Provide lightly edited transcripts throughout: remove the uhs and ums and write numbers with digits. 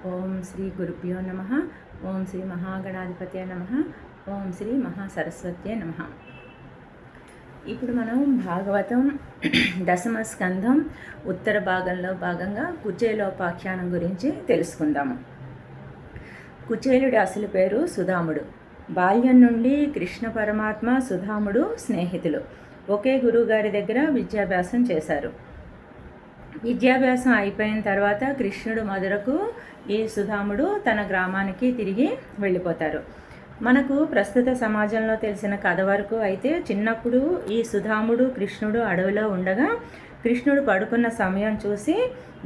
ఓం శ్రీ గురుభ్యో నమ. ఓం శ్రీ మహాగణాధిపత్యే నమ. ఓం శ్రీ మహాసరస్వత్యే నమ. ఇప్పుడు మనం భాగవతం దశమ స్కంధం ఉత్తర భాగంలో భాగంగా కుచేలోపాఖ్యానం గురించి తెలుసుకుందాము. కుచేలుడి అసలు పేరు సుధాముడు. బాల్యం నుండి కృష్ణ పరమాత్మ సుధాముడు స్నేహితులు. ఒకే గురువుగారి దగ్గర విద్యాభ్యాసం చేశారు. విద్యాభ్యాసం అయిపోయిన తర్వాత కృష్ణుడు మధురకు ఈ సుధాముడు తన గ్రామానికి తిరిగి వెళ్ళిపోతారు. మనకు ప్రస్తుత సమాజంలో తెలిసిన కథ వరకు అయితే చిన్నప్పుడు ఈ సుధాముడు కృష్ణుడు అడవిలో ఉండగా కృష్ణుడు పడుకున్న సమయం చూసి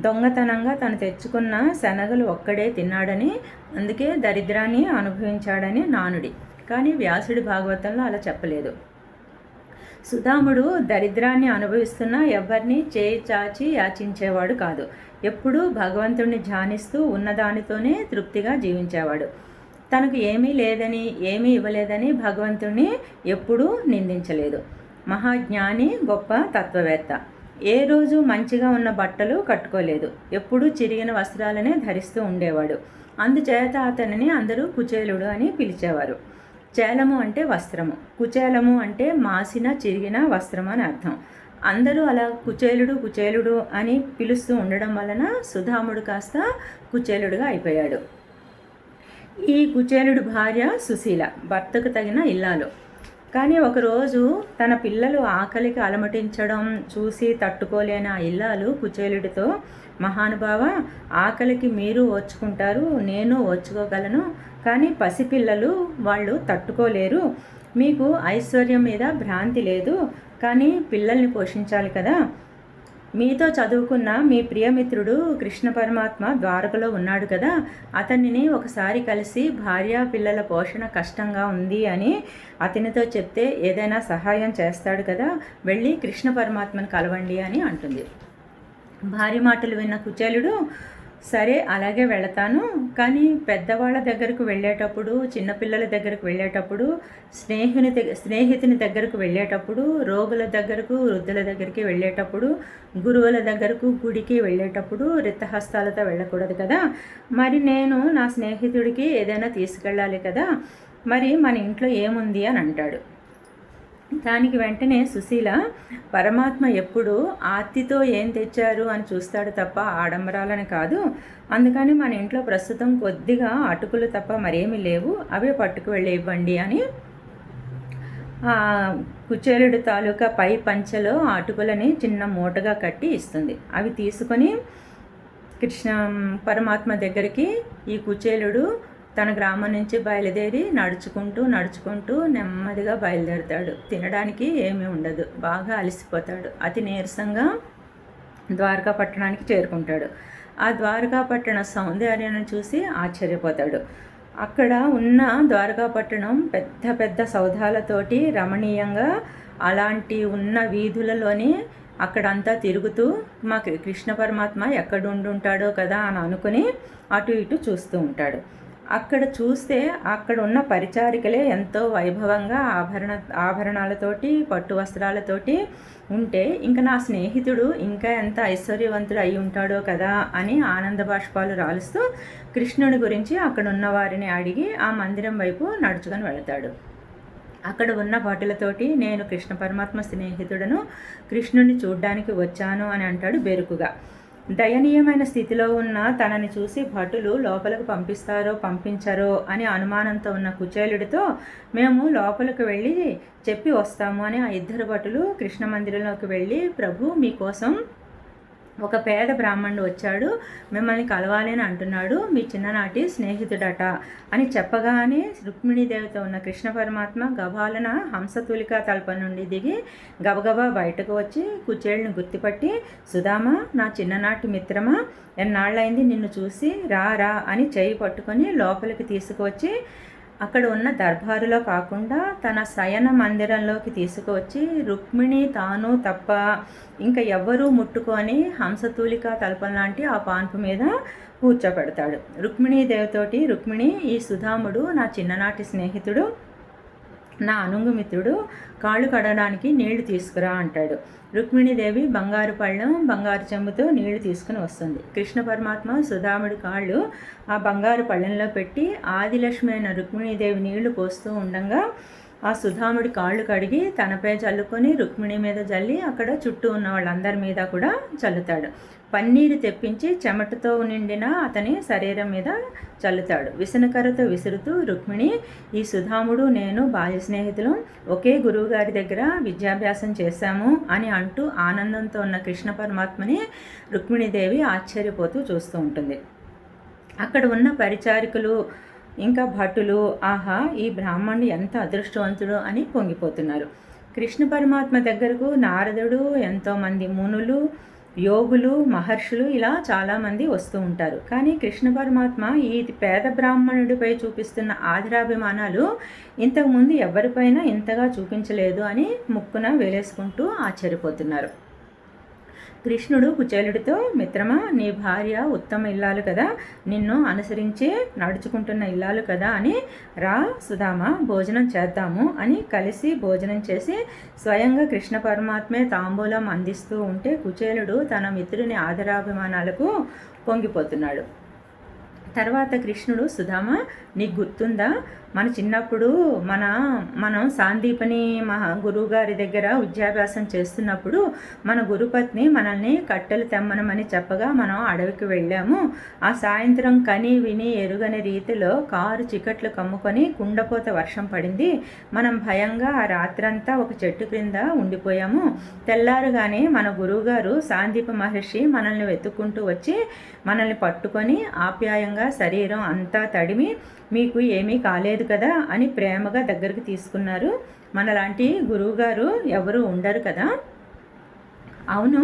దొంగతనంగా తను తెచ్చుకున్న శనగలు ఒక్కడే తిన్నాడని, అందుకే దరిద్రాన్ని అనుభవించాడని నానుడి. కానీ వ్యాసుడి భాగవతంలో అలా చెప్పలేదు. సుధాముడు దరిద్రాన్ని అనుభవిస్తున్నా ఎవరిని చేయి చాచి యాచించేవాడు కాదు. ఎప్పుడూ భగవంతుడిని ధ్యానిస్తూ ఉన్నదానితోనే తృప్తిగా జీవించేవాడు. తనకు ఏమీ లేదని, ఏమీ ఇవ్వలేదని భగవంతుడిని ఎప్పుడూ నిందించలేదు. మహాజ్ఞాని, గొప్ప తత్వవేత్త. ఏ రోజు మంచిగా ఉన్న బట్టలు కట్టుకోలేదు. ఎప్పుడూ చిరిగిన వస్త్రాలనే ధరిస్తూ ఉండేవాడు. అందుచేత అతనిని అందరూ కుచేలుడు అని పిలిచేవారు. చేలము అంటే వస్త్రము, కుచేలము అంటే మాసిన చిరిగిన వస్త్రం అని అర్థం. అందరూ అలా కుచేలుడు కుచేలుడు అని పిలుస్తూ ఉండడం వలన సుధాముడు కాస్త కుచేలుడుగా అయిపోయాడు. ఈ కుచేలుడు భార్య సుశీల, భర్తకు తగిన ఇల్లాలు. కానీ ఒకరోజు తన పిల్లలు ఆకలికి అలమటించడం చూసి తట్టుకోలేని ఆ ఇల్లాలు కుచేలుడితో, మహానుభావ, ఆకలికి మీరు ఓర్చుకుంటారు, నేను ఓర్చుకోగలను, కానీ పసిపిల్లలు వాళ్ళు తట్టుకోలేరు. మీకు ఐశ్వర్యం మీద భ్రాంతి లేదు, కానీ పిల్లల్ని పోషించాలి కదా. మీతో చదువుకున్న మీ ప్రియమిత్రుడు కృష్ణ పరమాత్మ ద్వారకలో ఉన్నాడు కదా, అతనిని ఒకసారి కలిసి భార్య పిల్లల పోషణ కష్టంగా ఉంది అని అతనితో చెప్తే ఏదైనా సహాయం చేస్తాడు కదా, వెళ్ళి కృష్ణ పరమాత్మను కలవండి అని అంటుంది. భార్య మాటలు విన్న కుచేలుడు, సరే అలాగే వెళతాను, కానీ పెద్దవాళ్ళ దగ్గరకు వెళ్ళేటప్పుడు, చిన్నపిల్లల దగ్గరకు వెళ్ళేటప్పుడు, స్నేహితుని దగ్గరకు వెళ్ళేటప్పుడు, రోగుల దగ్గరకు, వృద్ధుల దగ్గరికి వెళ్ళేటప్పుడు, గురువుల దగ్గరకు, గుడికి వెళ్ళేటప్పుడు రిక్తహస్తాలతో వెళ్ళకూడదు కదా. మరి నేను నా స్నేహితుడికి ఏదైనా తీసుకెళ్ళాలి కదా, మరి మన ఇంట్లో ఏముంది అని అంటాడు. దానికి వెంటనే సుశీల, పరమాత్మ ఎప్పుడు ఆర్తితో ఏం తెచ్చారు అని చూస్తాడు తప్ప ఆడంబరాలని కాదు. అందుకని మన ఇంట్లో ప్రస్తుతం కొద్దిగా అటుకులు తప్ప మరేమీ లేవు, అవే పట్టుకు వెళ్ళి ఇవ్వండి అని కుచేలుడి తాలూకా పై పంచెలో అటుకులని చిన్న మూటగా కట్టి ఇస్తుంది. అవి తీసుకొని కృష్ణ పరమాత్మ దగ్గరికి ఈ కుచేలుడు తన గ్రామం నుంచి బయలుదేరి నడుచుకుంటూ నెమ్మదిగా బయలుదేరుతాడు. తినడానికి ఏమీ ఉండదు, బాగా అలసిపోతాడు. అతి నీరసంగా ద్వారకా పట్టణానికి చేరుకుంటాడు. ఆ ద్వారకా పట్టణ సౌందర్యాన్ని చూసి ఆశ్చర్యపోతాడు. అక్కడ ఉన్న ద్వారకా పట్టణం పెద్ద పెద్ద సౌధాలతోటి రమణీయంగా, అలాంటి ఉన్న వీధులలోని అక్కడంతా తిరుగుతూ మా కృష్ణ పరమాత్మ ఎక్కడుండుంటాడో కదా అని అనుకుని అటు ఇటు చూస్తూ ఉంటాడు. అక్కడ చూస్తే అక్కడ ఉన్న పరిచారికలే ఎంతో వైభవంగా ఆభరణాలతోటి, పట్టు వస్త్రాలతోటి ఉంటే ఇంకా నా స్నేహితుడు ఇంకా ఎంత ఐశ్వర్యవంతుడు అయి ఉంటాడో కదా అని ఆనంద బాష్పాలు రాలుస్తూ కృష్ణుడి గురించి అక్కడ ఉన్న వారిని అడిగి ఆ మందిరం వైపు నడుచుకొని వెళతాడు. అక్కడ ఉన్న భటులతోటి, నేను కృష్ణ పరమాత్మ స్నేహితుడను, కృష్ణుడిని చూడ్డానికి వచ్చాను అని అంటాడు బెరుకుగా. దయనీయమైన స్థితిలో ఉన్న తనని చూసి భటులు లోపలికి పంపించరో అని అనుమానంతో ఉన్న కుచేలుడితో, మేము లోపలికి వెళ్ళి చెప్పి వస్తాము అని ఆ ఇద్దరు భటులు కృష్ణ మందిరంలోకి వెళ్ళి, ప్రభు మీకోసం ఒక పేద బ్రాహ్మణుడు వచ్చాడు, మిమ్మల్ని కలవాలి అని అంటున్నాడు, మీ చిన్ననాటి స్నేహితుడట అని చెప్పగానే రుక్మిణీదేవితో ఉన్న కృష్ణ పరమాత్మ గబాలన హంసతూలికా తల్పం నుండి దిగి గబగబా బయటకు వచ్చి కుచేలుని గుర్తుపట్టి, సుధామా, నా చిన్ననాటి మిత్రమా, ఎన్నాళ్ళైంది నిన్ను చూసి, రా అని చేయి పట్టుకొని లోపలికి తీసుకువచ్చి అక్కడ ఉన్న దర్బారులో కాకుండా తన శయన మందిరంలోకి తీసుకువచ్చి రుక్మిణి తాను తప్ప ఇంకా ఎవ్వరూ ముట్టుకొని హంసతూలికా తల్పం లాంటి ఆ పాన్పు మీద కూర్చోపెడతాడు. రుక్మిణీదేవితోటి, రుక్మిణి, ఈ సుధాముడు నా చిన్ననాటి స్నేహితుడు, నా అనుంగుమిత్రుడు కాళ్ళు కడగడానికి నీళ్లు తీసుకురా అంటాడు. రుక్మిణీదేవి బంగారు పళ్ళెం బంగారు చెంబుతో నీళ్లు తీసుకుని వస్తుంది. కృష్ణ పరమాత్మ సుధాముడి కాళ్ళు ఆ బంగారు పళ్ళెంలో పెట్టి ఆదిలక్ష్మి అయిన రుక్మిణీదేవి నీళ్లు పోస్తూ ఉండగా ఆ సుధాముడి కాళ్ళు కడిగి తనపై చల్లుకొని రుక్మిణి మీద జల్లి అక్కడ చుట్టూ ఉన్న వాళ్ళందరి మీద కూడా చల్లుతాడు. పన్నీరు తెప్పించి చెమటతో నిండిన అతని శరీరం మీద చల్లుతాడు. విసనకర్రతో విసురుతూ రుక్మిణి, ఈ సుధాముడు నేను బాల్య స్నేహితులు, ఒకే గురువుగారి దగ్గర విద్యాభ్యాసం చేశాము అని అంటూ ఆనందంతో ఉన్న కృష్ణ పరమాత్మని రుక్మిణీదేవి ఆశ్చర్యపోతూ చూస్తూ ఉంటుంది. అక్కడ ఉన్న పరిచారికులు ఇంకా భటులు, ఆహా ఈ బ్రాహ్మణుడు ఎంత అదృష్టవంతుడు అని పొంగిపోతున్నారు. కృష్ణ పరమాత్మ దగ్గరకు నారదుడు, ఎంతోమంది మునులు, యోగులు, మహర్షులు ఇలా చాలామంది వస్తూ ఉంటారు. కానీ కృష్ణ పరమాత్మ ఈ పేద బ్రాహ్మణుడిపై చూపిస్తున్న ఆదరాభిమానాలు ఇంతకుముందు ఎవరిపైనా ఇంతగా చూపించలేదు అని ముక్కున వేలేసుకుంటూ ఆశ్చర్యపోతున్నారు. కృష్ణుడు కుచేలుడితో, మిత్రమా, నీ భార్య ఉత్తమ ఇల్లాలు కదా, నిన్ను అనుసరించే నడుచుకుంటున్న ఇల్లాలు కదా అని రా సుధామ భోజనం చేద్దాము అని కలిసి భోజనం చేసి స్వయంగా కృష్ణ పరమాత్మే తాంబూలం అందిస్తూ ఉంటే కుచేలుడు తన మిత్రుని ఆదరాభిమానాలకు పొంగిపోతున్నాడు. తర్వాత కృష్ణుడు, సుధామ నీకు గుర్తుందా, మన చిన్నప్పుడు మనం సాందీపని గురువుగారి దగ్గర విద్యాభ్యాసం చేస్తున్నప్పుడు మన గురుపత్ని మనల్ని కట్టెలు తెమ్మనమని చెప్పగా మనం అడవికి వెళ్ళాము. ఆ సాయంత్రం కని విని ఎరుగని రీతిలో కారు చికట్లు కమ్ముకొని కుండపోత వర్షం పడింది. మనం భయంగా ఆ రాత్రంతా ఒక చెట్టు క్రింద ఉండిపోయాము. తెల్లారుగానే మన గురువుగారు సాందీప మహర్షి మనల్ని వెతుక్కుంటూ వచ్చి మనల్ని పట్టుకొని ఆప్యాయంగా శరీరం అంతా తడిమి, మీకు ఏమీ కాలేదు కదా అని ప్రేమగా దగ్గరికి తీసుకున్నారు. మనలాంటి గురువుగారు ఎవరు ఉండరు కదా. అవును,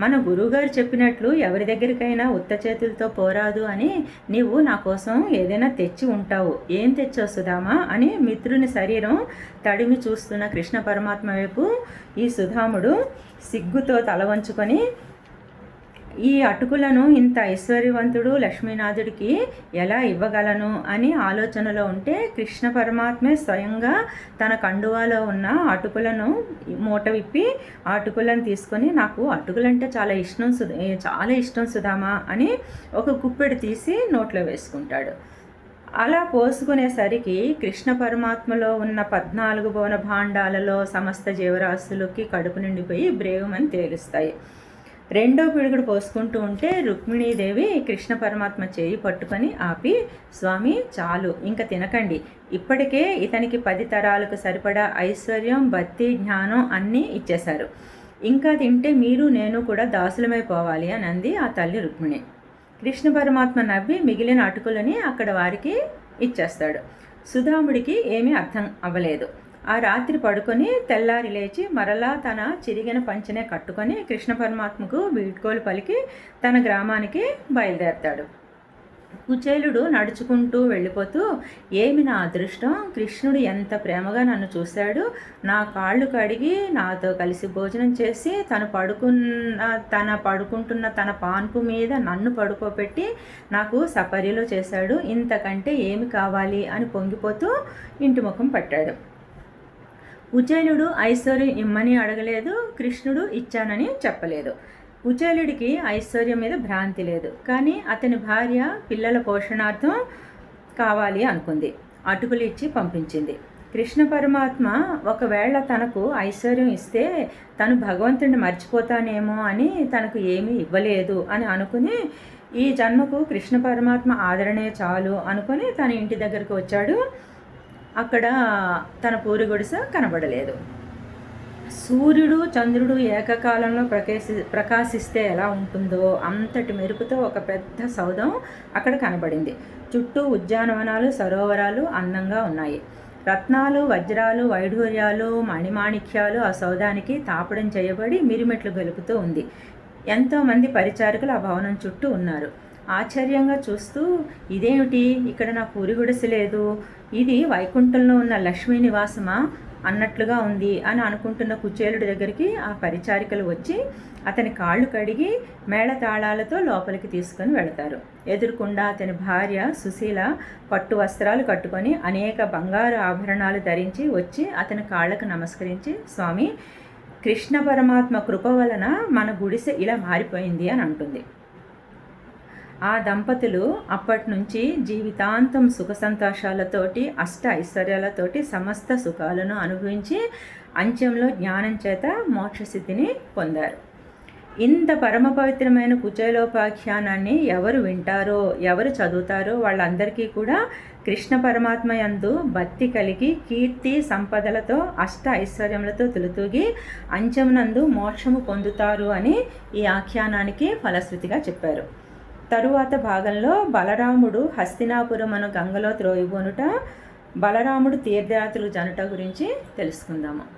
మన గురువుగారు చెప్పినట్లు ఎవరి దగ్గరికైనా ఉత్త చేతులతో పోరాదు అని నీవు నా కోసం ఏదైనా తెచ్చి ఉంటావు. ఏం తెచ్చావు సుధామా అని మిత్రుని శరీరం తడిమి చూస్తున్న కృష్ణ పరమాత్మ వైపు ఈ సుధాముడు సిగ్గుతో తల వంచుకొని, ఈ అటుకులను ఇంత ఐశ్వర్యవంతుడు లక్ష్మీనాథుడికి ఎలా ఇవ్వగలను అని ఆలోచనలో ఉంటే కృష్ణ పరమాత్మే స్వయంగా తన కండువాలో ఉన్న అటుకులను మూట విప్పి ఆ అటుకులను తీసుకొని, నాకు అటుకులంటే చాలా ఇష్టం సుధామా అని ఒక కుప్పెడు తీసి నోట్లో వేసుకుంటాడు. అలా పోసుకునేసరికి కృష్ణ పరమాత్మలో ఉన్న 14 భువన భాండాలలో సమస్త జీవరాశులకి కడుపు నిండిపోయి బ్రేవుమని తేలుస్తాయి. రెండో పిడుగుడు పోసుకుంటూ ఉంటే రుక్మిణీదేవి కృష్ణ పరమాత్మ చేయి పట్టుకొని ఆపి, స్వామి చాలు, ఇంకా తినకండి, ఇప్పటికే ఇతనికి 10 తరాలకు సరిపడా ఐశ్వర్యం, భక్తి, జ్ఞానం అన్నీ ఇచ్చేశారు, ఇంకా తింటే మీరు నేను కూడా దాసులమైపోవాలి అని అంది ఆ తల్లి రుక్మిణి. కృష్ణ పరమాత్మ నవ్వి మిగిలిన అటుకులని అక్కడ వారికి ఇచ్చేస్తాడు. సుధాముడికి ఏమీ అర్థం అవ్వలేదు. ఆ రాత్రి పడుకొని తెల్లారి లేచి మరలా తన చిరిగిన పంచెనే కట్టుకొని కృష్ణ పరమాత్మకు వీడ్కోలు పలికి తన గ్రామానికి బయలుదేరతాడు. కుచేలుడు నడుచుకుంటూ వెళ్ళిపోతూ, ఏమి నా అదృష్టం, కృష్ణుడు ఎంత ప్రేమగా నన్ను చూశాడు, నా కాళ్ళు కడిగి నాతో కలిసి భోజనం చేసి పడుకుంటున్న తన పాన్పు మీద నన్ను పడుకోబెట్టి నాకు సపర్యలో చేశాడు, ఇంతకంటే ఏమి కావాలి అని పొంగిపోతూ ఇంటి ముఖం పట్టాడు. కుచేలుడు ఐశ్వర్యం ఇమ్మని అడగలేదు, కృష్ణుడు ఇచ్చానని చెప్పలేదు. కుచేలుడికి ఐశ్వర్యం మీద భ్రాంతి లేదు, కానీ అతని భార్య పిల్లల పోషణార్థం కావాలి అనుకుంది, అటుకులు ఇచ్చి పంపించింది. కృష్ణ పరమాత్మ ఒకవేళ తనకు ఐశ్వర్యం ఇస్తే తను భగవంతుడిని మర్చిపోతానేమో అని తనకు ఏమీ ఇవ్వలేదు అని అనుకుని, ఈ జన్మకు కృష్ణ పరమాత్మ ఆదరణే చాలు అనుకుని తన ఇంటి దగ్గరకు వచ్చాడు. అక్కడ తన పూరి గుడిసె కనబడలేదు. సూర్యుడు చంద్రుడు ఏకకాలంలో ప్రకాశిస్తే ఎలా ఉంటుందో అంతటి మెరుపుతో ఒక పెద్ద సౌధం అక్కడ కనబడింది. చుట్టూ ఉద్యానవనాలు, సరోవరాలు అందంగా ఉన్నాయి. రత్నాలు, వజ్రాలు, వైఢూర్యాలు, మణిమాణిక్యాలు ఆ సౌధానికి తాపడం చేయబడి మిరిమెట్లు గలుపుతూ ఉంది. ఎంతోమంది పరిచారకులు ఆ భవనం చుట్టూ ఉన్నారు. ఆశ్చర్యంగా చూస్తూ, ఇదేమిటి, ఇక్కడ నా పూరి గుడిసె లేదు, ఇది వైకుంఠంలో ఉన్న లక్ష్మీ నివాసమా అన్నట్లుగా ఉంది అని అనుకుంటున్న కుచేలుడి దగ్గరికి ఆ పరిచారికలు వచ్చి అతని కాళ్ళు కడిగి మేళతాళాలతో లోపలికి తీసుకొని వెళతారు. ఎదురుకుండా అతని భార్య సుశీల పట్టు వస్త్రాలు కట్టుకొని అనేక బంగారు ఆభరణాలు ధరించి వచ్చి అతని కాళ్ళకు నమస్కరించి, స్వామి, కృష్ణ పరమాత్మ కృప వలన మన గుడిసె ఇలా మారిపోయింది అని అంటుంది. ఆ దంపతులు అప్పటి నుంచి జీవితాంతం సుఖ సంతోషాలతోటి అష్ట ఐశ్వర్యాలతోటి సమస్త సుఖాలను అనుభవించి అంత్యంలో జ్ఞానం చేత మోక్షస్థితిని పొందారు. ఇంత పరమ పవిత్రమైన కుచేలోపాఖ్యానాన్ని ఎవరు వింటారో, ఎవరు చదువుతారో వాళ్ళందరికీ కూడా కృష్ణ పరమాత్మ యందు భక్తి కలిగి కీర్తి సంపదలతో అష్ట ఐశ్వర్యములతో తులుతూగి అంత్యమునందు మోక్షము పొందుతారు అని ఈ ఆఖ్యానానికి ఫలశ్రుతిగా చెప్పారు. తరువాత భాగంలో బలరాముడు హస్తినాపురం అను గంగలో త్రోయిబోనుట, బలరాముడు తీర్థయాత్రలు జనుట గురించి తెలుసుకుందాము.